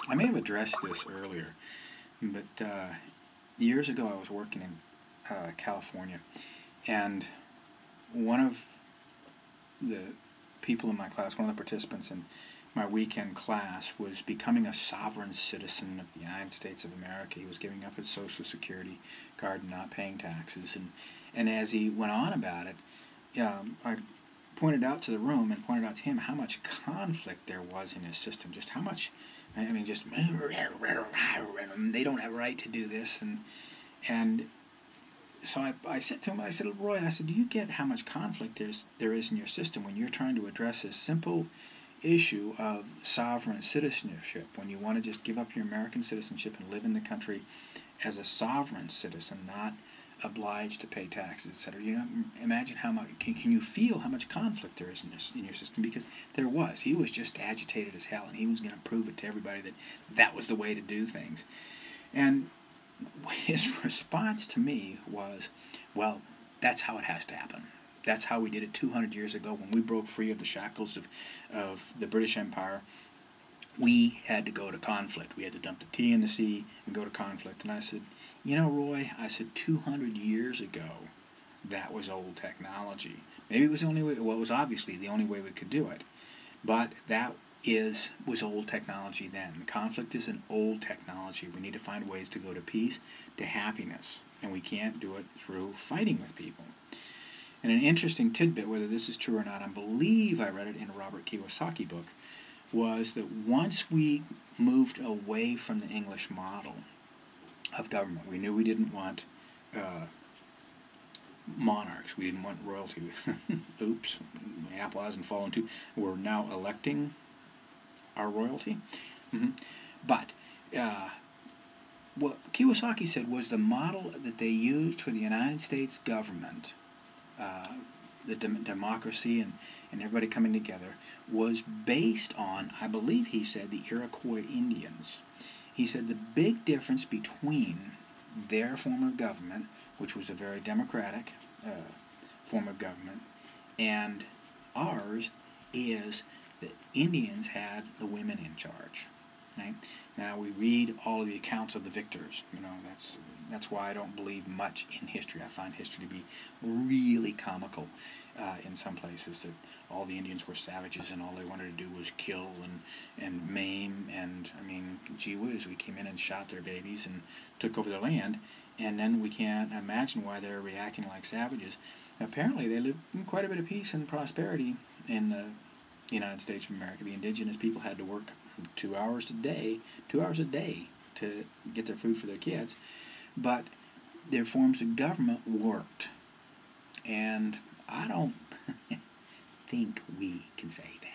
I may have addressed this earlier, but years ago I was working in California, and one of the people in my class, one of the participants in my weekend class, was becoming a sovereign citizen of the United States of America. He was giving up his Social Security card and not paying taxes. And as he went on about it, I pointed out to the room and pointed out to him how much conflict there was in his system, just how much, I mean, just, they don't have a right to do this. And so I said to him, I said, Roy, I said, do you get how much conflict there is in your system when you're trying to address this simple issue of sovereign citizenship, when you want to just give up your American citizenship and live in the country as a sovereign citizen, not obliged to pay taxes, etc. You know, imagine how much, can you feel how much conflict there is in your system? Because there was. He was just agitated as hell, and he was going to prove it to everybody that that was the way to do things. And his response to me was, well, that's how it has to happen. That's how we did it 200 years ago when we broke free of the shackles of the British Empire. We had to go to conflict. We had to dump the tea in the sea and go to conflict. And I said, you know, Roy, I said 200 years ago, that was old technology. Maybe it was the only way, well, it was obviously the only way we could do it. But that was old technology then. Conflict is an old technology. We need to find ways to go to peace, to happiness. And we can't do it through fighting with people. And an interesting tidbit, whether this is true or not, I believe I read it in a Robert Kiyosaki book, was that once we moved away from the English model of government, we knew we didn't want monarchs, we didn't want royalty. Oops, the apple hasn't fallen too. We're now electing our royalty. But what Kiyosaki said was the model that they used for the United States government, the democracy and everybody coming together, was based on, I believe he said, the Iroquois Indians. He said the big difference between their form of government, which was a very democratic form of government, and ours is that Indians had the women in charge. Right? Now we read all of the accounts of the victors. You know, that's why I don't believe much in history. I find history to be really comical in some places, that all the Indians were savages and all they wanted to do was kill and maim, and I mean, gee whiz, we came in and shot their babies and took over their land, and then we can't imagine why they're reacting like savages. Apparently they lived in quite a bit of peace and prosperity in the United States of America. The indigenous people had to work 2 hours a day to get their food for their kids, but their forms of government worked, and I don't think we can say that.